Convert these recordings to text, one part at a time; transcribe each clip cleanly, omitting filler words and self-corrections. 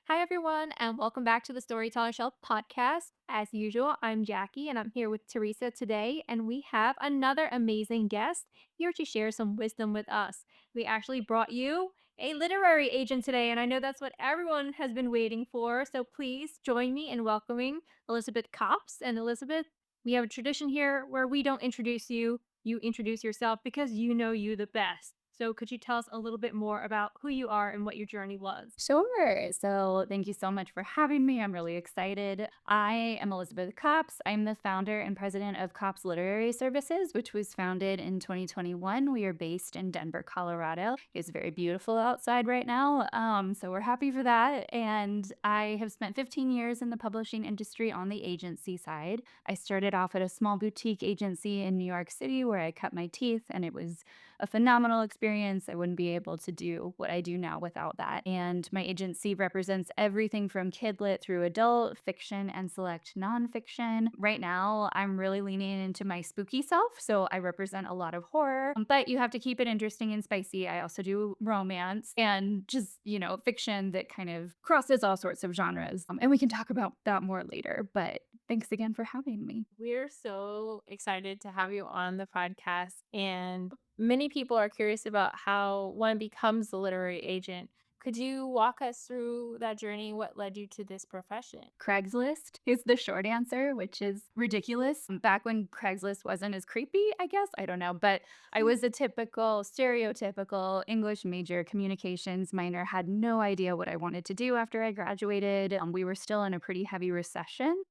Hi, everyone, and welcome back to the Storyteller Shelf podcast. As usual, I'm Jackie, and I'm here with Theresa today, and we have another amazing guest here to share some wisdom with us. We actually brought you a literary agent today, and I know that's what everyone has been waiting for. So please join me in welcoming Elizabeth Cops. And Elizabeth, we have a tradition here where we don't introduce you, you introduce yourself because you know you the best. So could you tell us a little bit more about who you are and what your journey was? Sure. So, thank you so much for having me. I'm really excited. I am Elizabeth Cops. I'm the founder and president of Cops Literary Services, which was founded in 2021. We are based in Denver, Colorado. It's very beautiful outside right now. So, we're happy for that. And I have spent 15 years in the publishing industry on the agency side. I started off at a small boutique agency in New York City where I cut my teeth, and it was a phenomenal experience. I wouldn't be able to do what I do now without that. And my agency represents everything from kid lit through adult fiction and select nonfiction. Right now, I'm really leaning into my spooky self. So I represent a lot of horror, but you have to keep it interesting and spicy. I also do romance and just, fiction that kind of crosses all sorts of genres. And we can talk about that more later. But thanks again for having me. We're so excited to have you on the podcast. And many people are curious about how one becomes a literary agent. Could you walk us through that journey? What led you to this profession? Craigslist is the short answer, which is ridiculous. Back when Craigslist wasn't as creepy, I guess, I don't know, but I was a typical, stereotypical English major, communications minor, had no idea what I wanted to do after I graduated. We were still in a pretty heavy recession.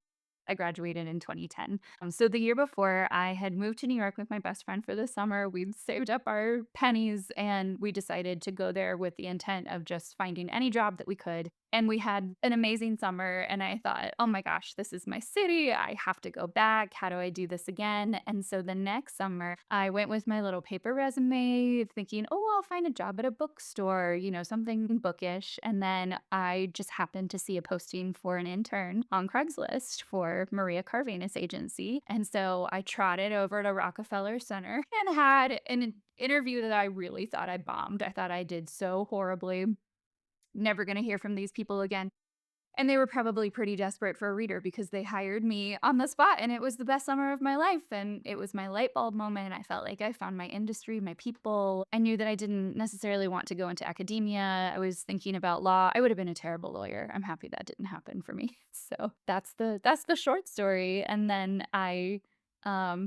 I graduated in 2010. So the year before, I had moved to New York with my best friend for the summer. We'd saved up our pennies and we decided to go there with the intent of just finding any job that we could. And we had an amazing summer. And I thought, oh my gosh, this is my city. I have to go back. How do I do this again? And so the next summer, I went with my little paper resume, thinking, oh, I'll find a job at a bookstore, something bookish. And then I just happened to see a posting for an intern on Craigslist for Maria Cardenas agency. And so I trotted over to Rockefeller Center and had an interview that I really thought I bombed. I thought I did so horribly. Never going to hear from these people again. And they were probably pretty desperate for a reader because they hired me on the spot, and it was the best summer of my life, and it was my light bulb moment. I felt like I found my industry, my people. I knew that I didn't necessarily want to go into academia. I was thinking about law. I would have been a terrible lawyer. I'm happy that didn't happen for me. So that's the short story. And then I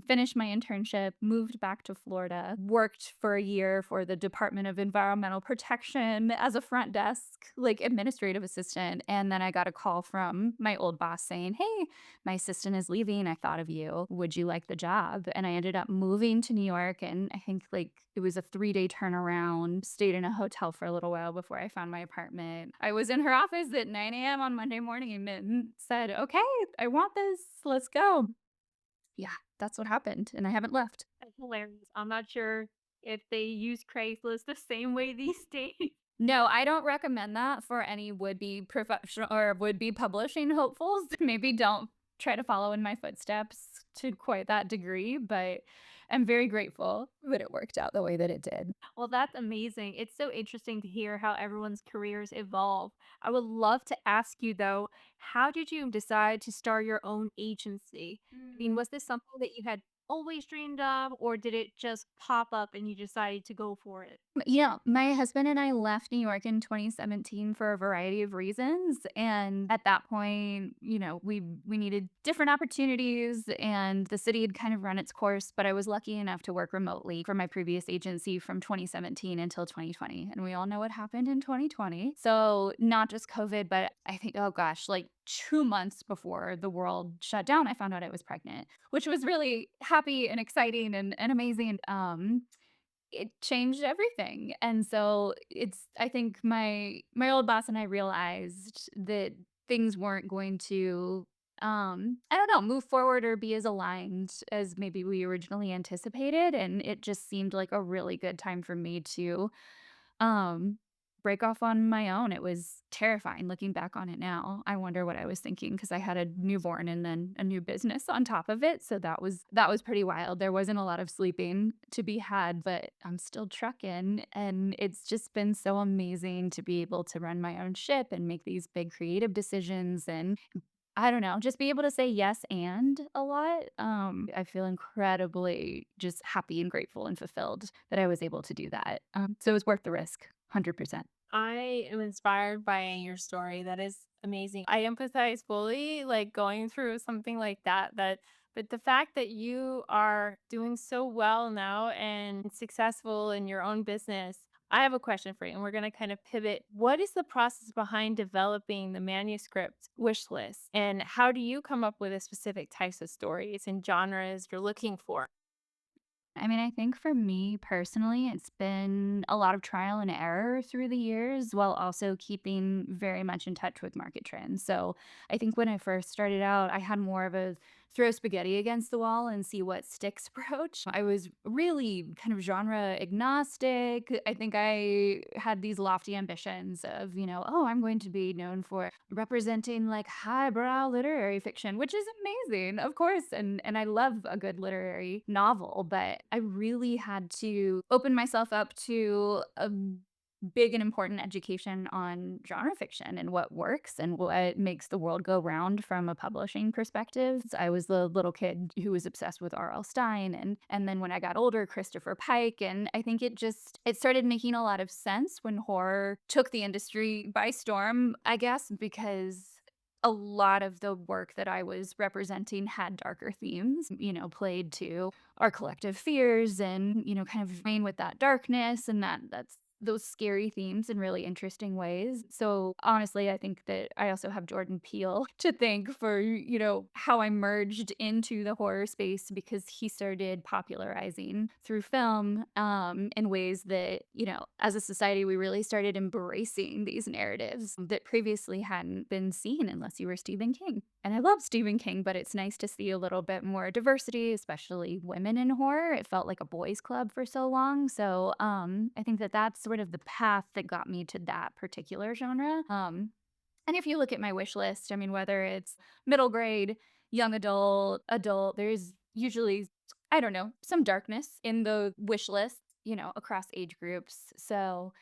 finished my internship, moved back to Florida, worked for a year for the Department of Environmental Protection as a front desk, like administrative assistant. And then I got a call from my old boss saying, hey, my assistant is leaving. I thought of you. Would you like the job? And I ended up moving to New York. And I think like it was a 3 day turnaround, stayed in a hotel for a little while before I found my apartment. I was in her office at 9 a.m. on Monday morning and said, okay, I want this. Let's go. Yeah, that's what happened, and I haven't left. That's hilarious. I'm not sure if they use Craigslist the same way these days. No, I don't recommend that for any would-be professional or would-be publishing hopefuls. Maybe don't try to follow in my footsteps to quite that degree, but I'm very grateful that it worked out the way that it did. Well, that's amazing. It's so interesting to hear how everyone's careers evolve. I would love to ask you, though, how did you decide to start your own agency? I mean, was this something that you had always dreamed of, or did it just pop up and you decided to go for it? Yeah, my husband and I left New York in 2017 for a variety of reasons, and at that point, we needed different opportunities, and the city had kind of run its course, but I was lucky enough to work remotely for my previous agency from 2017 until 2020, and we all know what happened in 2020. So, not just COVID, but I think, oh gosh, like 2 months before the world shut down, I found out I was pregnant, which was really happy and exciting and amazing. It changed everything, and so it's I think my old boss and I realized that things weren't going to, I don't know, move forward or be as aligned as maybe we originally anticipated, and it just seemed like a really good time for me to, um, break off on my own. It was terrifying looking back on it now. I wonder what I was thinking because I had a newborn and then a new business on top of it. So that was pretty wild. There wasn't a lot of sleeping to be had, but I'm still trucking and it's just been so amazing to be able to run my own ship and make these big creative decisions and I don't know, just be able to say yes and a lot. I feel incredibly just happy and grateful and fulfilled that I was able to do that. So it was worth the risk, 100%. I am inspired by your story. That is amazing. I empathize fully, like going through something like that, but the fact that you are doing so well now and successful in your own business, I have a question for you, and we're going to kind of pivot. What is the process behind developing the manuscript wish list? And how do you come up with the specific types of stories and genres you're looking for? I mean, I think for me personally, it's been a lot of trial and error through the years while also keeping very much in touch with market trends. So I think when I first started out, I had more of a throw spaghetti against the wall and see what sticks approach. I was really kind of genre agnostic. I think I had these lofty ambitions of, oh, I'm going to be known for representing like highbrow literary fiction, which is amazing, of course. And I love a good literary novel, but I really had to open myself up to a big and important education on genre fiction and what works and what makes the world go round from a publishing perspective. I was the little kid who was obsessed with R.L. Stein and then when I got older, Christopher Pike. And I think it started making a lot of sense when horror took the industry by storm, I guess, because a lot of the work that I was representing had darker themes, played to our collective fears and, kind of playing with that darkness and that's those scary themes in really interesting ways. So honestly, I think that I also have Jordan Peele to thank for, how I merged into the horror space because he started popularizing through film in ways that, as a society, we really started embracing these narratives that previously hadn't been seen unless you were Stephen King. And I love Stephen King, but it's nice to see a little bit more diversity, especially women in horror. It felt like a boys' club for so long. So I think that that's sort of the path that got me to that particular genre. And if you look at my wish list, I mean, whether it's middle grade, young adult, there's usually, I don't know, some darkness in the wish list, across age groups. So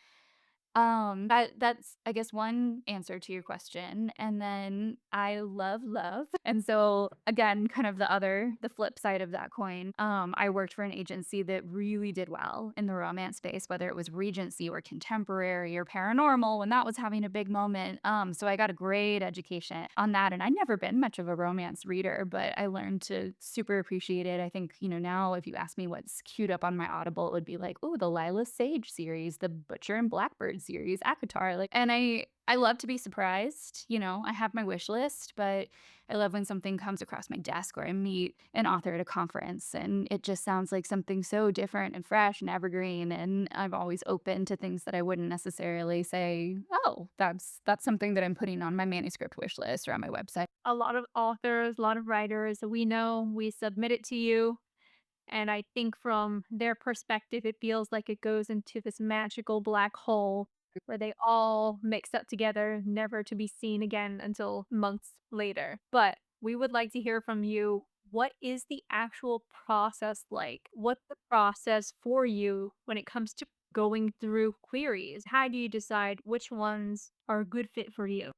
that's I guess one answer to your question, and then I love love, and so again, kind of the flip side of that coin, I worked for an agency that really did well in the romance space, whether it was Regency or contemporary or paranormal when that was having a big moment, so I got a great education on that, and I'd never been much of a romance reader, but I learned to super appreciate it. I think, now if you ask me what's queued up on my Audible, it would be like, "Ooh, the Lila Sage series, the Butcher and Blackbird series, ACOTAR," like and I love to be surprised, I have my wish list, but I love when something comes across my desk or I meet an author at a conference and it just sounds like something so different and fresh and evergreen, and I'm always open to things that I wouldn't necessarily say, "Oh, that's something that I'm putting on my manuscript wish list or on my website." A lot of authors, a lot of writers, we know we submit it to you. And I think from their perspective, it feels like it goes into this magical black hole where they all mix up together, never to be seen again until months later. But we would like to hear from you. What is the actual process like? What's the process for you when it comes to going through queries? How do you decide which ones are a good fit for you?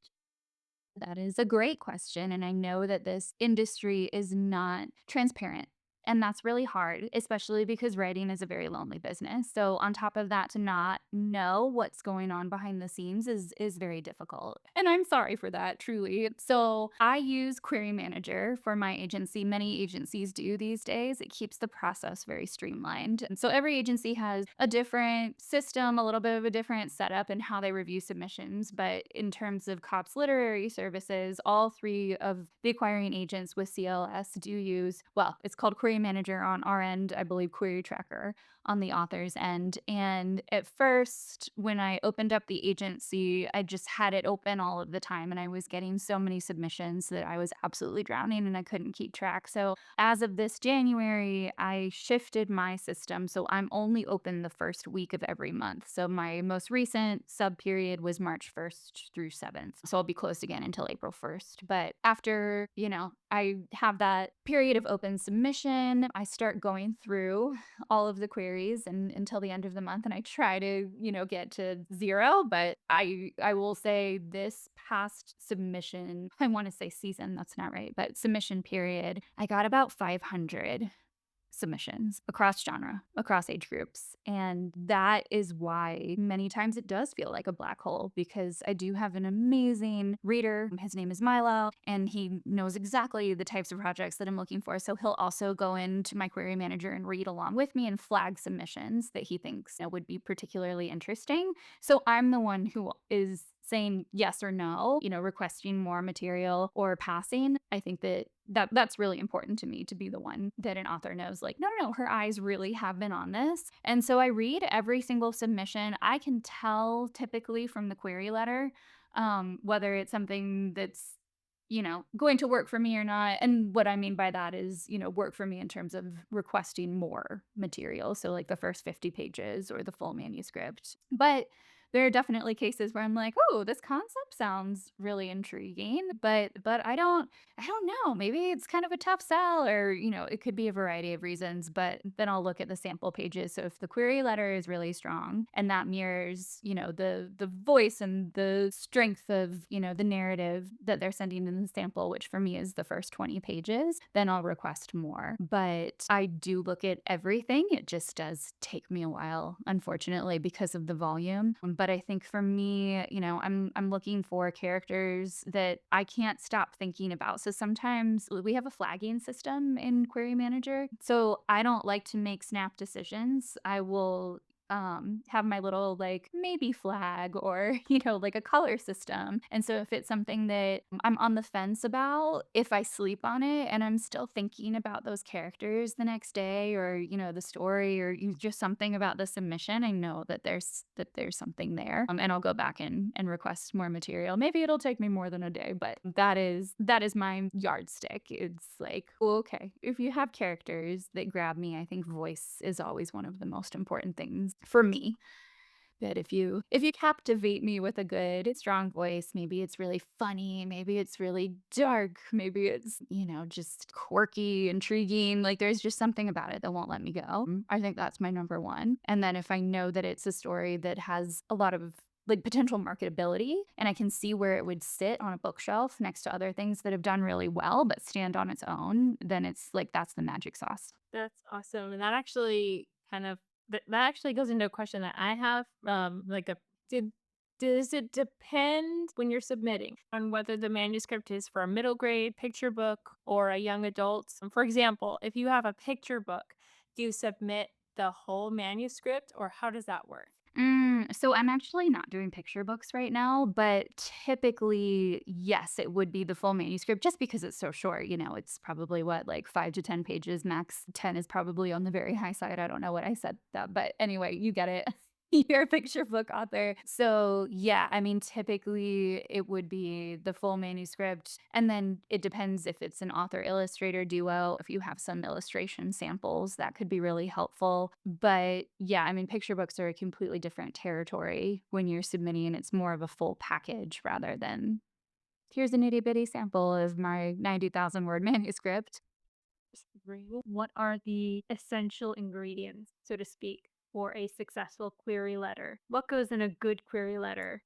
That is a great question, and I know that this industry is not transparent, and that's really hard, especially because writing is a very lonely business. So on top of that, to not know what's going on behind the scenes is very difficult. And I'm sorry for that, truly. So I use Query Manager for my agency. Many agencies do these days. It keeps the process very streamlined. And so every agency has a different system, a little bit of a different setup in how they review submissions. But in terms of COPS literary services, all three of the acquiring agents with CLS do use, well, it's called Query query manager on our end, I believe query tracker on the author's end. And at first, when I opened up the agency, I just had it open all of the time and I was getting so many submissions that I was absolutely drowning and I couldn't keep track. So, as of this January, I shifted my system. So, I'm only open the first week of every month. So, my most recent sub period was March 1st through 7th. So, I'll be closed again until April 1st. But after, I have that period of open submission, I start going through all of the queries and until the end of the month and I try to, get to 0, but I will say this past submission, I want to say season, that's not right, but submission period, I got about 500 submissions across genre, across age groups. And that is why many times it does feel like a black hole because I do have an amazing reader. His name is Milo, and he knows exactly the types of projects that I'm looking for. So he'll also go into my query manager and read along with me and flag submissions that he thinks would be particularly interesting. So I'm the one who is saying yes or no, requesting more material or passing. I think that's really important to me to be the one that an author knows like, no, no, no, her eyes really have been on this. And so I read every single submission. I can tell typically from the query letter whether it's something that's going to work for me or not. And what I mean by that is, work for me in terms of requesting more material. So, like the first 50 pages or the full manuscript. But there are definitely cases where I'm like, oh, this concept sounds really intriguing, but I don't know. Maybe it's kind of a tough sell, or it could be a variety of reasons. But then I'll look at the sample pages. So if the query letter is really strong and that mirrors, the voice and the strength of the narrative that they're sending in the sample, which for me is the first 20 pages, then I'll request more. But I do look at everything. It just does take me a while, unfortunately, because of the volume. But I think for me, I'm looking for characters that I can't stop thinking about. So sometimes we have a flagging system in Query Manager. So I don't like to make snap decisions. I will have my little like maybe flag or like a color system. And so if it's something that I'm on the fence about, if I sleep on it and I'm still thinking about those characters the next day, or the story, or just something about the submission, I know that there's something there. And I'll go back and request more material. Maybe it'll take me more than a day, but that is my yardstick. It's like, well, okay, if you have characters that grab me, I think voice is always one of the most important things for me. That if you captivate me with a good, strong voice, maybe it's really funny, maybe it's really dark, maybe it's, just quirky, intriguing, like there's just something about it that won't let me go. I think that's my number one. And then if I know that it's a story that has a lot of like potential marketability and I can see where it would sit on a bookshelf next to other things that have done really well but stand on its own, then it's like that's the magic sauce. That's awesome. And that actually kind of that actually goes into a question that I have. Like a did does it depend when you're submitting on whether the manuscript is for a middle grade picture book or a young adult? For example, if you have a picture book, do you submit the whole manuscript or how does that work? So I'm actually not doing picture books right now, but typically, yes, it would be the full manuscript just because it's so short. It's probably what, like 5 to 10 pages max. 10 is probably on the very high side. I don't know what I said that, but anyway, you get it. You're a picture book author. So, yeah, I mean, typically it would be the full manuscript. And then it depends if it's an author illustrator duo. If you have some illustration samples, that could be really helpful. But yeah, I mean, picture books are a completely different territory when you're submitting. It's more of a full package rather than here's a nitty bitty sample of my 90,000 word manuscript. What are the essential ingredients, so to speak, for a successful query letter? What goes in a good query letter?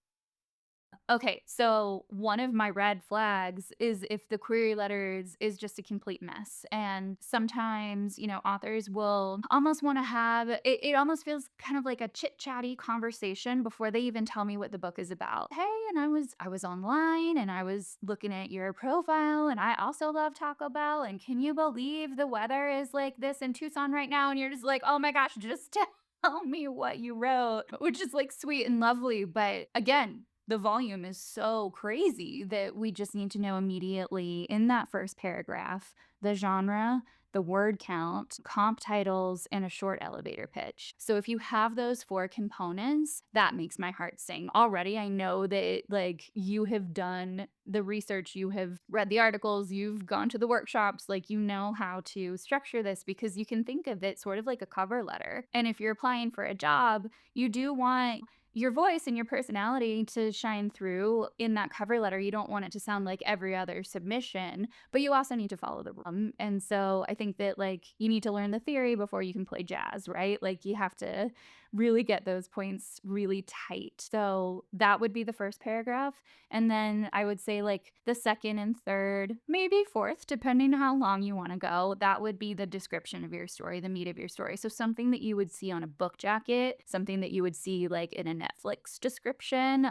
Okay, so one of my red flags is if the query letters is just a complete mess. And sometimes, authors will almost want to have it almost feels kind of like a chit-chatty conversation before they even tell me what the book is about. Hey, and I was online and I was looking at your profile and I also love Taco Bell. And can you believe the weather is like this in Tucson right now? And you're just like, oh my gosh, just tell me what you wrote, which is like sweet and lovely. But again, the volume is so crazy that we just need to know immediately in that first paragraph the genre, the word count, comp titles, and a short elevator pitch. So if you have those four components, that makes my heart sing. Already, I know that like you have done the research, you have read the articles, you've gone to the workshops, like you know how to structure this because you can think of it sort of like a cover letter. And if you're applying for a job, you do want your voice and your personality to shine through in that cover letter. You don't want it to sound like every other submission, but you also need to follow the rhythm. And so I think that like you need to learn the theory before you can play jazz, right? Like you have to really get those points really tight. So that would be the first paragraph. And then I would say like the second and third, maybe fourth, depending on how long you want to go. That would be the description of your story, the meat of your story. So something that you would see on a book jacket, something that you would see like in a Netflix description.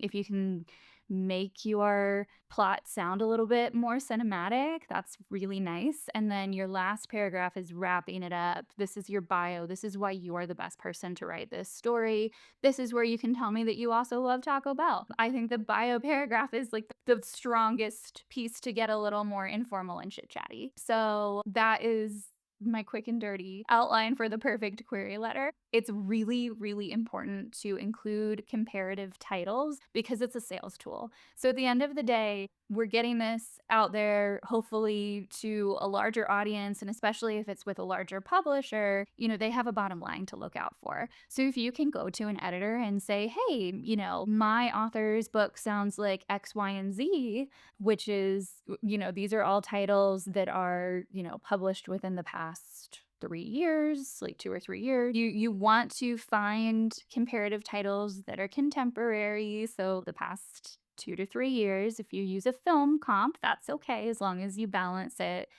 If you can make your plot sound a little bit more cinematic, that's really nice. And then your last paragraph is wrapping it up. This is your bio. This is why you are the best person to write this story. This is where you can tell me that you also love Taco Bell. I think the bio paragraph is like the strongest piece to get a little more informal and chit chatty. So that is my quick and dirty outline for the perfect query letter. It's really, really important to include comparative titles because it's a sales tool. So at the end of the day, we're getting this out there, hopefully to a larger audience, and especially if it's with a larger publisher, you know, they have a bottom line to look out for. So if you can go to an editor and say, hey, you know, my author's book sounds like X, Y, and Z, which is, you know, these are all titles that are, you know, published within the past 3 years, like 2 or 3 years. You want to find comparative titles that are contemporary. So the past 2 to 3 years. If you use a film comp, that's okay as long as you balance it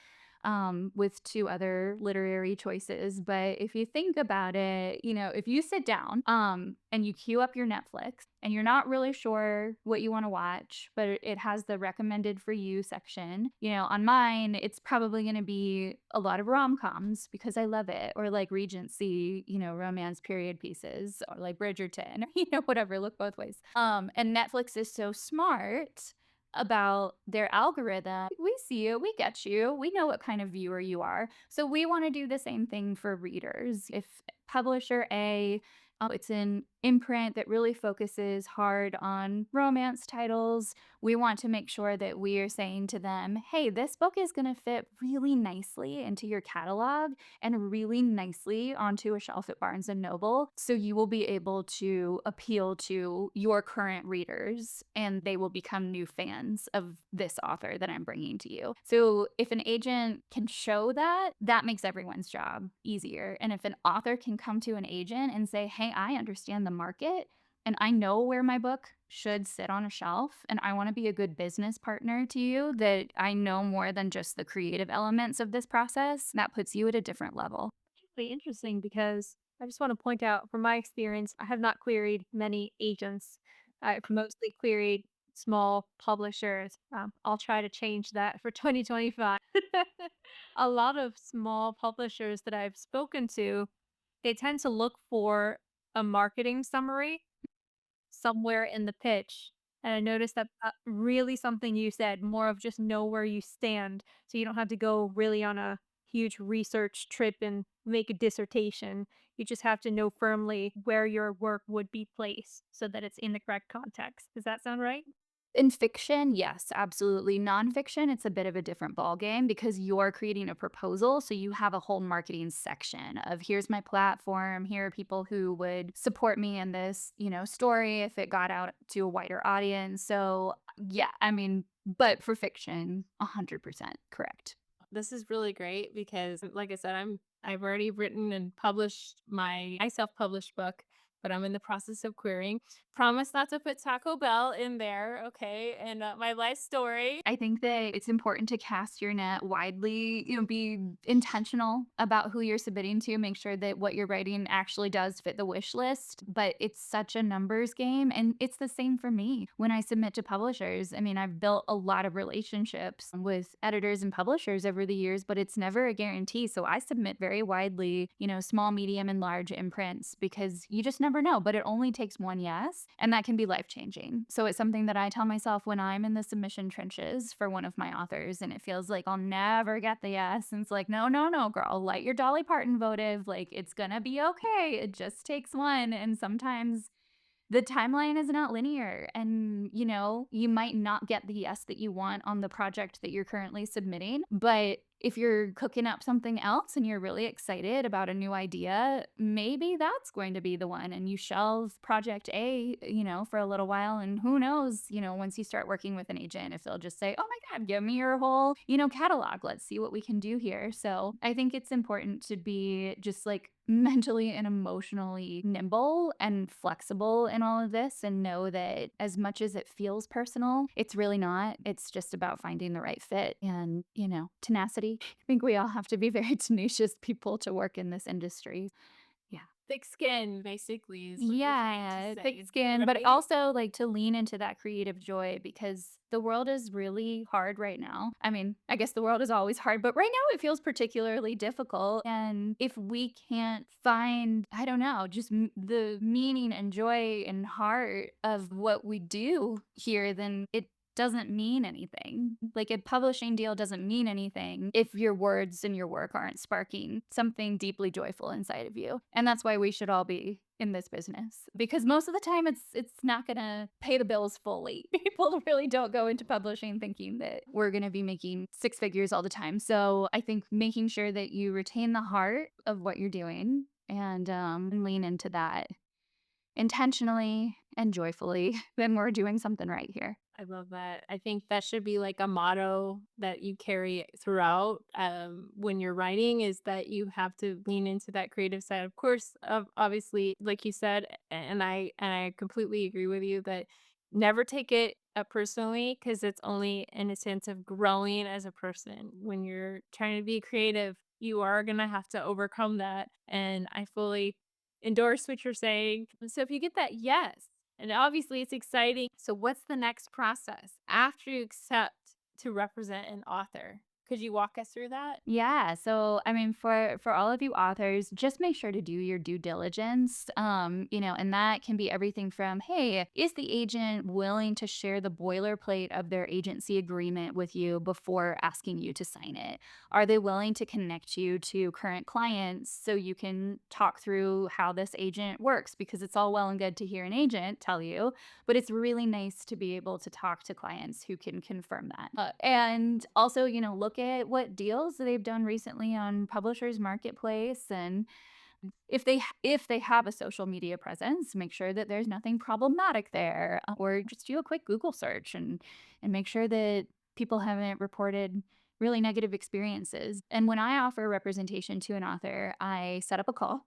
with two other literary choices. But if you think about it, you know, if you sit down and you queue up your Netflix and you're not really sure what you want to watch, but it has the recommended for you section, you know, on mine, it's probably going to be a lot of rom-coms because I love it, or like Regency, you know, romance period pieces, or like Bridgerton, or, you know, whatever, look both ways. And Netflix is so smart about their algorithm. We see you, we get you, we know what kind of viewer you are. So we want to do the same thing for readers. If publisher A, it's an imprint that really focuses hard on romance titles, we want to make sure that we are saying to them, hey, this book is going to fit really nicely into your catalog and really nicely onto a shelf at Barnes and Noble. So you will be able to appeal to your current readers and they will become new fans of this author that I'm bringing to you. So if an agent can show that, that makes everyone's job easier. And if an author can come to an agent and say, hey, I understand the market and I know where my book should sit on a shelf and I want to be a good business partner to you, that I know more than just the creative elements of this process, that puts you at a different level. Really interesting because I just want to point out from my experience, I have not queried many agents. I've mostly queried small publishers. I'll try to change that for 2025. A lot of small publishers that I've spoken to, they tend to look for a marketing summary somewhere in the pitch. And I noticed that really something you said, more of just know where you stand. So you don't have to go really on a huge research trip and make a dissertation. You just have to know firmly where your work would be placed so that it's in the correct context. Does that sound right? In fiction, yes, absolutely. Nonfiction, it's a bit of a different ballgame because you're creating a proposal. So you have a whole marketing section of here's my platform, here are people who would support me in this, you know, story if it got out to a wider audience. So yeah, I mean, but for fiction, 100% correct. This is really great because like I said, I've already written and published my self-published book, but I'm in the process of querying. Promise not to put Taco Bell in there, okay? And my life story. I think that it's important to cast your net widely, you know, be intentional about who you're submitting to, make sure that what you're writing actually does fit the wish list. But it's such a numbers game. And it's the same for me when I submit to publishers. I mean, I've built a lot of relationships with editors and publishers over the years, but it's never a guarantee. So I submit very widely, you know, small, medium, and large imprints because you just never never know, but it only takes one yes, and that can be life changing. So it's something that I tell myself when I'm in the submission trenches for one of my authors, and it feels like I'll never get the yes. And it's like, no, no, no, girl, light your Dolly Parton votive. Like, it's gonna be okay. It just takes one. And sometimes the timeline is not linear, and you might not get the yes that you want on the project that you're currently submitting, but if you're cooking up something else and you're really excited about a new idea, maybe that's going to be the one, and you shelve project A, for a little while, and who knows, once you start working with an agent, if they'll just say, "Oh my god, give me your whole, catalog. Let's see what we can do here." So, I think it's important to be just like mentally and emotionally nimble and flexible in all of this, and know that as much as it feels personal, it's really not. It's just about finding the right fit and, tenacity. I think we all have to be very tenacious people to work in this industry. Yeah. Thick skin, basically, is what you're trying to Yeah, thick say, skin, but right? also like to lean into that creative joy because the world is really hard right now. I mean, I guess the world is always hard, but right now it feels particularly difficult. And if we can't find, I don't know, just the meaning and joy and heart of what we do here, then it doesn't mean anything. Like, a publishing deal doesn't mean anything if your words and your work aren't sparking something deeply joyful inside of you. And that's why we should all be in this business, because most of the time it's not going to pay the bills fully. People really don't go into publishing thinking that we're going to be making six figures all the time. So, I think making sure that you retain the heart of what you're doing and lean into that intentionally and joyfully, then we're doing something right here. I love that. I think that should be like a motto that you carry throughout when you're writing, is that you have to lean into that creative side. Of course, obviously, like you said, and I completely agree with you that never take it personally, because it's only in a sense of growing as a person. When you're trying to be creative, you are gonna have to overcome that, and I fully endorse what you're saying. So if you get that yes, and obviously it's exciting. So what's the next process after you accept to represent an author? Could you walk us through that? Yeah, so I mean, for all of you authors, just make sure to do your due diligence. And that can be everything from, hey, is the agent willing to share the boilerplate of their agency agreement with you before asking you to sign it? Are they willing to connect you to current clients so you can talk through how this agent works? Because it's all well and good to hear an agent tell you, but it's really nice to be able to talk to clients who can confirm that. And also, look at what deals they've done recently on Publishers Marketplace, and if they have a social media presence, make sure that there's nothing problematic there, or just do a quick Google search and make sure that people haven't reported really negative experiences. And when I offer representation to an author, I set up a call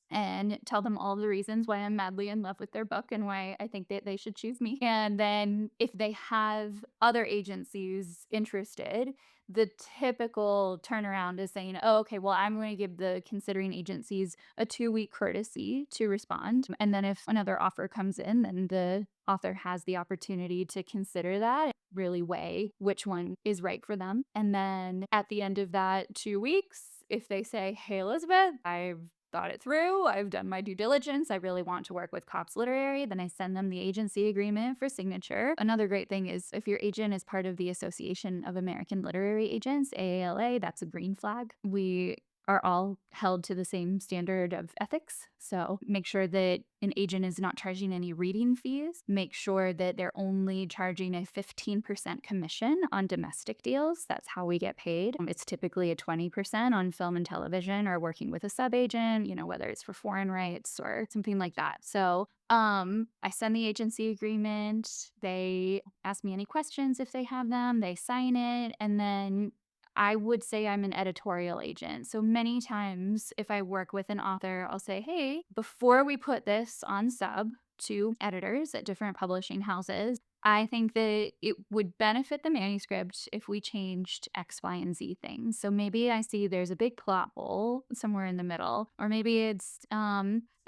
and tell them all the reasons why I'm madly in love with their book and why I think that they should choose me. And then if they have other agencies interested, the typical turnaround is saying, "Oh, okay, well, I'm going to give the considering agencies a 2-week courtesy to respond. And then if another offer comes in, then the author has the opportunity to consider that, really weigh which one is right for them. And then at the end of that 2 weeks, if they say, "Hey, Elizabeth, I've thought it through. I've done my due diligence. I really want to work with Cops Literary." Then I send them the agency agreement for signature. Another great thing is if your agent is part of the Association of American Literary Agents, AALA, that's a green flag. We are all held to the same standard of ethics. So make sure that an agent is not charging any reading fees. Make sure that they're only charging a 15% commission on domestic deals. That's how we get paid. It's typically a 20% on film and television or working with a sub agent, whether it's for foreign rights or something like that. So I send the agency agreement. They ask me any questions if they have them. They sign it, and then I would say I'm an editorial agent. So many times, if I work with an author, I'll say, "Hey, before we put this on sub to editors at different publishing houses, I think that it would benefit the manuscript if we changed X, Y, and Z things." So maybe I see there's a big plot hole somewhere in the middle, or maybe it's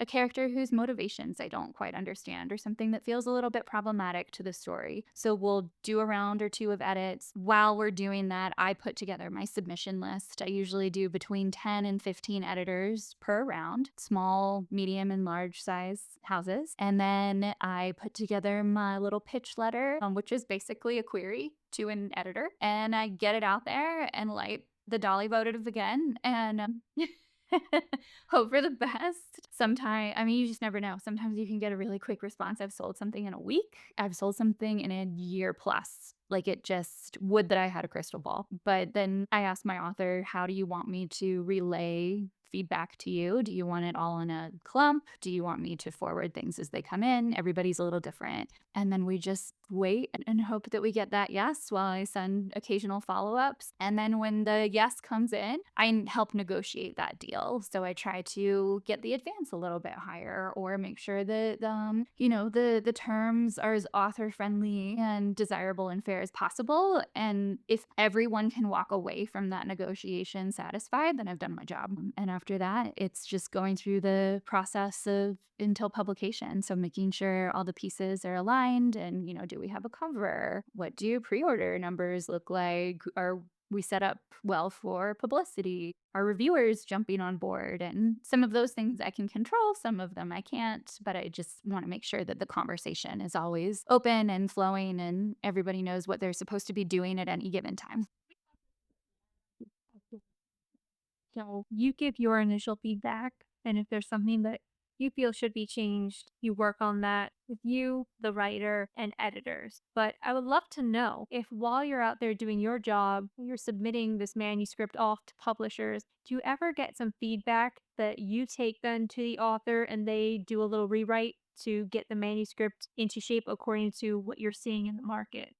a character whose motivations I don't quite understand or something that feels a little bit problematic to the story. So we'll do a round or two of edits. While we're doing that, I put together my submission list. I usually do between 10 and 15 editors per round, small, medium, and large size houses. And then I put together my little pitch letter, which is basically a query to an editor, and I get it out there and light the dolly votive again and hope for the best. Sometimes, I mean, you just never know. Sometimes you can get a really quick response. I've sold something in a week. I've sold something in a year plus. Like it just would that I had a crystal ball. But then I asked my author, how do you want me to relay feedback to you? Do you want it all in a clump? Do you want me to forward things as they come in? Everybody's a little different. And then we just wait and hope that we get that yes while I send occasional follow ups. And then when the yes comes in, I help negotiate that deal. So I try to get the advance a little bit higher or make sure that, the terms are as author friendly and desirable and fair as possible. And if everyone can walk away from that negotiation satisfied, then I've done my job. And after that, it's just going through the process of until publication. So making sure all the pieces are aligned and, do we have a cover? What do pre-order numbers look like? Are we set up well for publicity? Are reviewers jumping on board? And some of those things I can control, some of them I can't, but I just want to make sure that the conversation is always open and flowing and everybody knows what they're supposed to be doing at any given time. So you give your initial feedback, and if there's something that you feel should be changed, you work on that with you, the writer, and editors. But I would love to know if while you're out there doing your job, you're submitting this manuscript off to publishers, do you ever get some feedback that you take then to the author and they do a little rewrite to get the manuscript into shape according to what you're seeing in the market?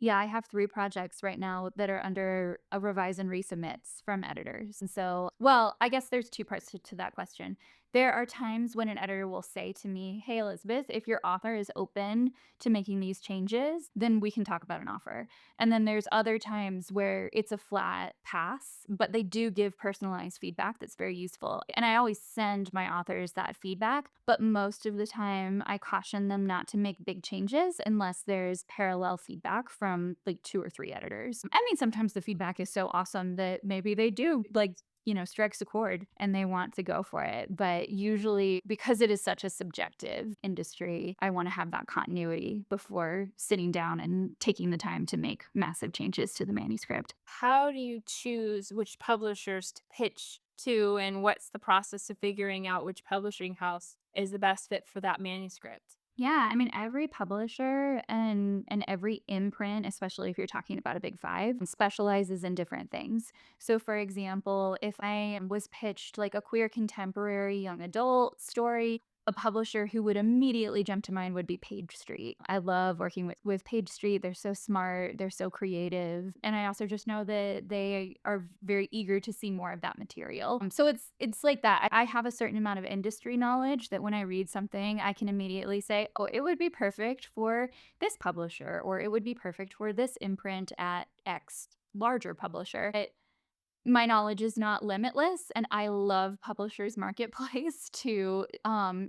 Yeah, I have 3 projects right now that are under a revise and resubmits from editors. And so, well, I guess there's 2 parts to that question. There are times when an editor will say to me, "Hey, Elizabeth, if your author is open to making these changes, then we can talk about an offer." And then there's other times where it's a flat pass, but they do give personalized feedback that's very useful. And I always send my authors that feedback, but most of the time I caution them not to make big changes unless there's parallel feedback from like 2 or 3 editors. I mean, sometimes the feedback is so awesome that maybe they do like strikes a chord and they want to go for it. But usually, because it is such a subjective industry, I want to have that continuity before sitting down and taking the time to make massive changes to the manuscript. How do you choose which publishers to pitch to, and what's the process of figuring out which publishing house is the best fit for that manuscript? Yeah, I mean, every publisher and every imprint, especially if you're talking about a big 5, specializes in different things. So, for example, if I was pitched like a queer contemporary young adult story, a publisher who would immediately jump to mind would be Page Street. I love working with Page Street. They're so smart, they're so creative, and I also just know that they are very eager to see more of that material. So it's like that. I have a certain amount of industry knowledge that when I read something, I can immediately say, "Oh, it would be perfect for this publisher," or "It would be perfect for this imprint at X larger publisher." My knowledge is not limitless, and I love Publishers Marketplace to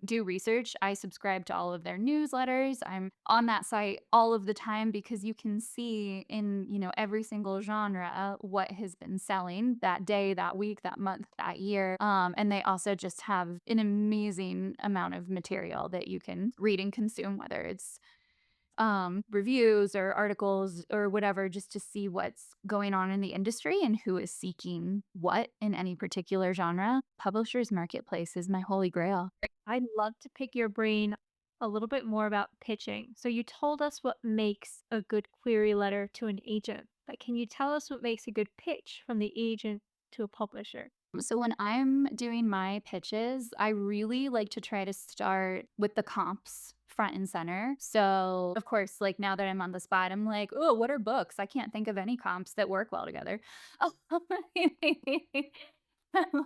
do research. I subscribe to all of their newsletters. I'm on that site all of the time because you can see in every single genre what has been selling that day, that week, that month, that year. And they also just have an amazing amount of material that you can read and consume, whether it's reviews or articles or whatever, just to see what's going on in the industry and who is seeking what in any particular genre. Publishers Marketplace is my holy grail. I'd love to pick your brain a little bit more about pitching. So, you told us what makes a good query letter to an agent, but can you tell us what makes a good pitch from the agent to a publisher? So when I'm doing my pitches, I really like to try to start with the comps front and center. So, of course, like now that I'm on the spot, I'm like, "Oh, what are books? I can't think of any comps that work well together." Oh,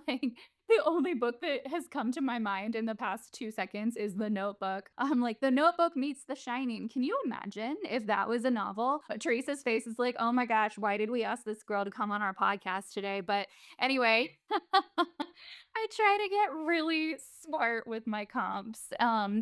like The only book that has come to my mind in the past 2 seconds is The Notebook. I'm like, The Notebook meets The Shining. Can you imagine if that was a novel? Teresa's face is like, "Oh my gosh, why did we ask this girl to come on our podcast today?" But anyway, I try to get really smart with my comps.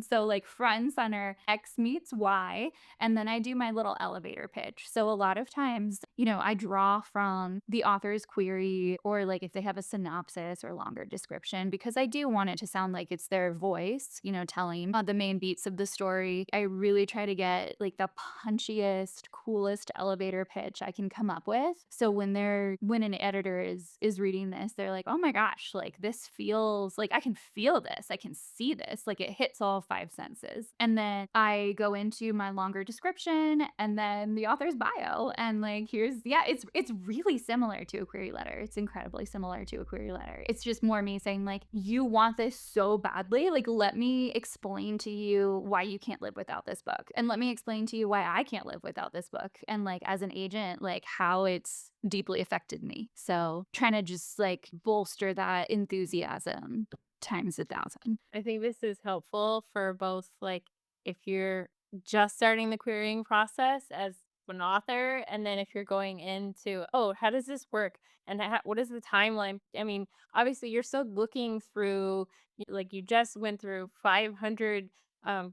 So like front and center, X meets Y, and then I do my little elevator pitch. So a lot of times, I draw from the author's query or like if they have a synopsis or longer description, because I do want it to sound like it's their voice, telling the main beats of the story. I really try to get like the punchiest, coolest elevator pitch I can come up with. So when an editor is reading this, they're like, "Oh my gosh, like this feels like I can feel this. I can see this. Like it hits all five senses." And then I go into my longer description and then the author's bio and like it's really similar to a query letter. It's incredibly similar to a query letter. It's just more me saying like, "You want this so badly. Like let me explain to you why you can't live without this book. And let me explain to you why I can't live without this book." And like as an agent, like how it's deeply affected me. So trying to just like bolster that enthusiasm times 1,000. I think this is helpful for both, like, if you're just starting the querying process as an author, and then if you're going into, oh, how does this work? And what is the timeline? I mean, obviously, you're still looking through, like, you just went through 500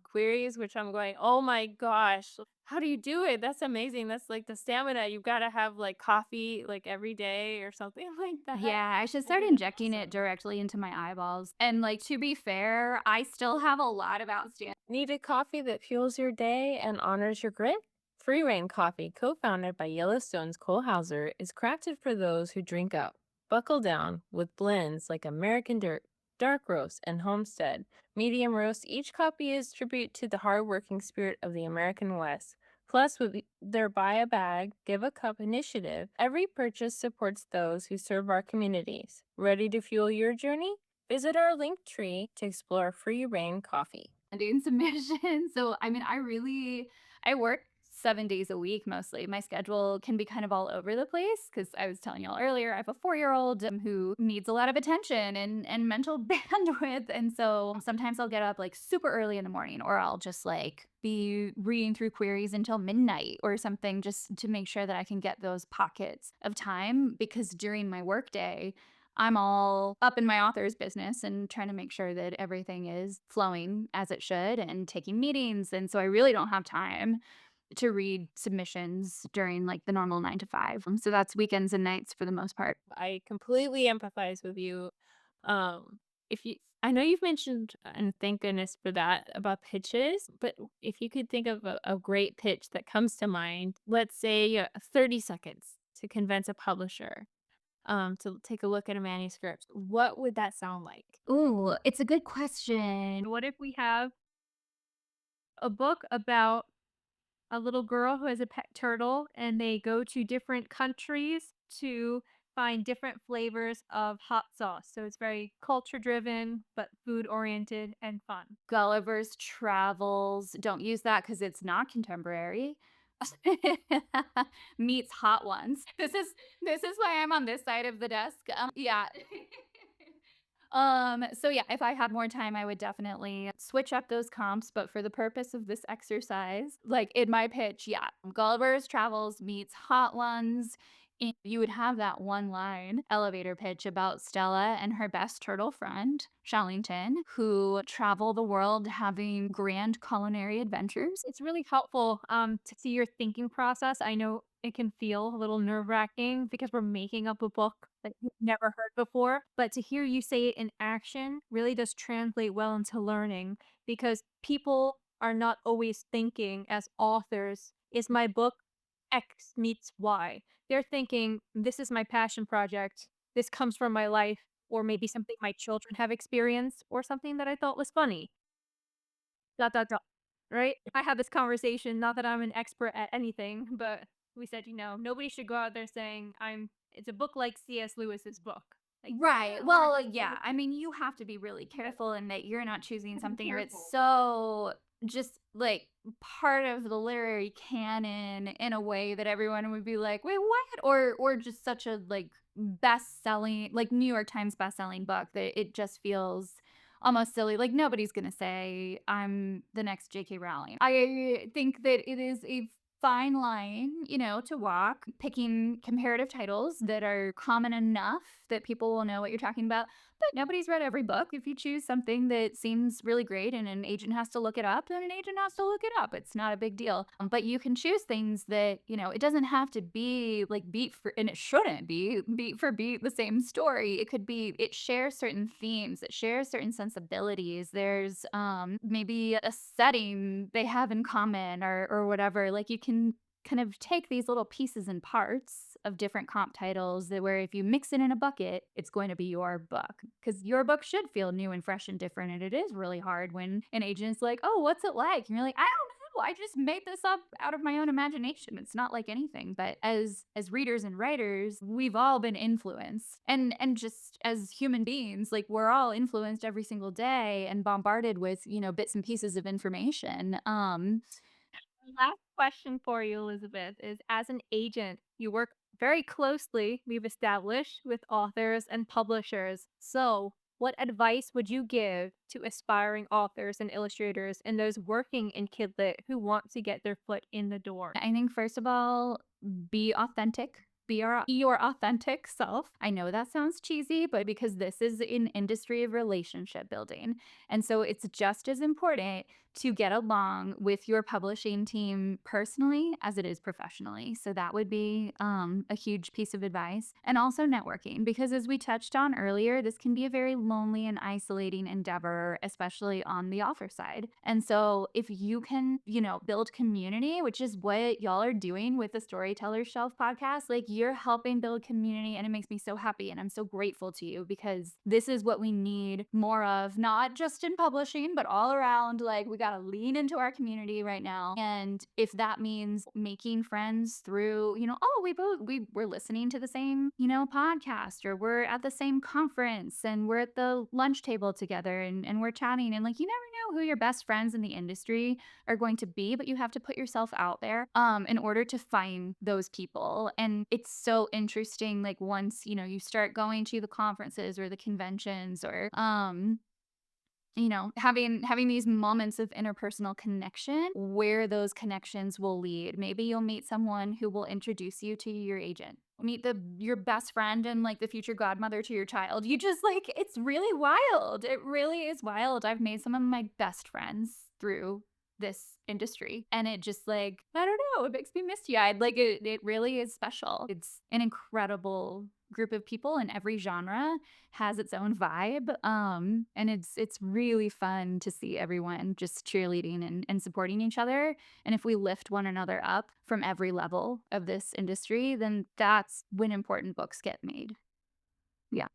queries, which I'm going, oh my gosh, how do you do it? That's amazing. That's like the stamina. You've got to have like coffee like every day or something like that. Yeah, I should I start think that's injecting it awesome. directly into my eyeballs. And like to be fair, I still have a lot of outstanding. Need a coffee that fuels your day and honors your grit? Free Reign Coffee, co founded by Yellowstone's Cole Hauser, is crafted for those who drink up. Buckle down with blends like American Dirt, Dark Roast, and Homestead. Medium Roast, each copy is tribute to the hardworking spirit of the American West. Plus, with their Buy a Bag, Give a Cup initiative, every purchase supports those who serve our communities. Ready to fuel your journey? Visit our link tree to explore Free Reign Coffee. Doing submissions. So, I mean, I work 7 days a week mostly. My schedule can be kind of all over the place because I was telling y'all earlier, I have a 4-year-old who needs a lot of attention and mental bandwidth. And so sometimes I'll get up like super early in the morning, or I'll just like be reading through queries until midnight or something just to make sure that I can get those pockets of time, because during my workday, I'm all up in my author's business and trying to make sure that everything is flowing as it should and taking meetings. And so I really don't have time to read submissions during like the normal 9 to 5. So that's weekends and nights for the most part. I completely empathize with you. If you, I know you've mentioned, and thank goodness for that, about pitches, but if you could think of a great pitch that comes to mind, let's say 30 seconds to convince a publisher to take a look at a manuscript, what would that sound like? Ooh, it's a good question. What if we have a book about a little girl who has a pet turtle and they go to different countries to find different flavors of hot sauce. So it's very culture driven, but food oriented and fun. Gulliver's Travels. Don't use that because it's not contemporary. Meets Hot Ones. This is why I'm on this side of the desk. Yeah. So yeah, if I had more time, I would definitely switch up those comps, but for the purpose of this exercise, like in my pitch, yeah, Gulliver's Travels meets Hot Ones. And you would have that one line elevator pitch about Stella and her best turtle friend, Shallington, who travel the world having grand culinary adventures. It's really helpful to see your thinking process. I know it can feel a little nerve wracking because we're making up a book that you've never heard before, but to hear you say it in action really does translate well into learning, because people are not always thinking as authors, is my book X meets Y. They're thinking, this is my passion project. This comes from my life, or maybe something my children have experienced, or something that I thought was funny. Dot, dot, dot. Right? I had this conversation, not that I'm an expert at anything, but we said, nobody should go out there saying it's a book like C.S. Lewis's book. Like, Right. we're Well, yeah. I mean, you have to be really careful in that you're not choosing to be something, or it's careful. so just like part of the literary canon in a way that everyone would be like, "Wait, what?" Or just such a like best-selling, like New York Times best-selling book that it just feels almost silly. Like nobody's gonna say I'm the next J.K. Rowling. I think that it is a fine line, to walk, picking comparative titles that are common enough that people will know what you're talking about. But nobody's read every book. If you choose something that seems really great and an agent has to look it up, then an agent has to look it up. It's not a big deal. But you can choose things that, it doesn't have to be like beat for, and it shouldn't be beat for beat the same story. It could be, it shares certain themes, it shares certain sensibilities. There's maybe a setting they have in common or whatever. Like you can kind of take these little pieces and parts of different comp titles that where if you mix it in a bucket, it's going to be your book because your book should feel new and fresh and different. And it is really hard when an agent's like, "Oh, what's it like?" And you're like, "I don't know. I just made this up out of my own imagination. It's not like anything." But as readers and writers, we've all been influenced. And just as human beings, like we're all influenced every single day and bombarded with, bits and pieces of information. Last question for you, Elizabeth, is as an agent, you work very closely, we've established, with authors and publishers. So, what advice would you give to aspiring authors and illustrators and those working in Kidlit who want to get their foot in the door? I think first of all, be authentic. Be your authentic self. I know that sounds cheesy, but because this is an industry of relationship building. And so it's just as important to get along with your publishing team personally as it is professionally. So that would be a huge piece of advice. And also networking, because as we touched on earlier, this can be a very lonely and isolating endeavor, especially on the author side. And so if you can, build community, which is what y'all are doing with the Storyteller Shelf podcast, like you're helping build community. And it makes me so happy. And I'm so grateful to you because this is what we need more of, not just in publishing, but all around. Like we got to lean into our community right now. And if that means making friends through, oh, we're listening to the same, podcast, or we're at the same conference and we're at the lunch table together and we're chatting, and like you never know who your best friends in the industry are going to be, but you have to put yourself out there in order to find those people. And it's so interesting, like once, you start going to the conferences or the conventions or having these moments of interpersonal connection where those connections will lead. Maybe you'll meet someone who will introduce you to your agent. Meet your best friend and like the future godmother to your child. You just like it's really wild. It really is wild. I've made some of my best friends through this industry and it just like I don't know, it makes me misty-eyed. Like it really is special. It's an incredible group of people in every genre has its own vibe. And it's really fun to see everyone just cheerleading and supporting each other. And if we lift one another up from every level of this industry, then that's when important books get made. Yeah.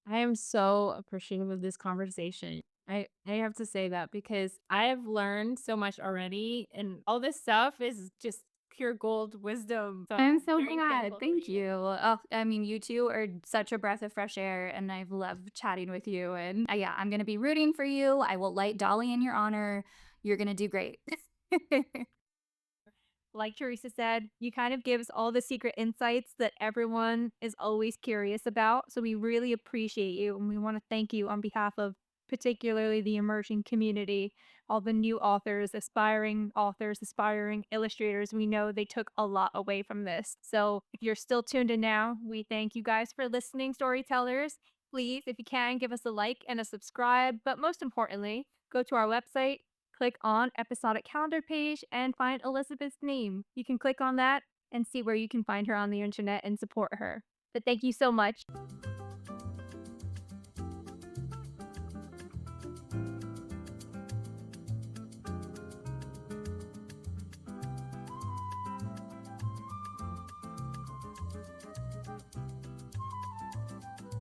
I am so appreciative of this conversation. I have to say that because I have learned so much already, and all this stuff is just pure gold wisdom. So I'm so very glad. thankful for Thank you. you. Oh, I mean, you two are such a breath of fresh air, and I've loved chatting with you. And yeah, I'm going to be rooting for you. I will light Dolly in your honor. You're going to do great. Like Teresa said, you kind of give us all the secret insights that everyone is always curious about. So we really appreciate you and we want to thank you on behalf of particularly the emerging community, all the new authors, aspiring illustrators. We know they took a lot away from this. So if you're still tuned in now, we thank you guys for listening, storytellers. Please, if you can, give us a like and a subscribe. But most importantly, go to our website, click on episodic calendar page and find Elizabeth's name. You can click on that and see where you can find her on the internet and support her. But thank you so much.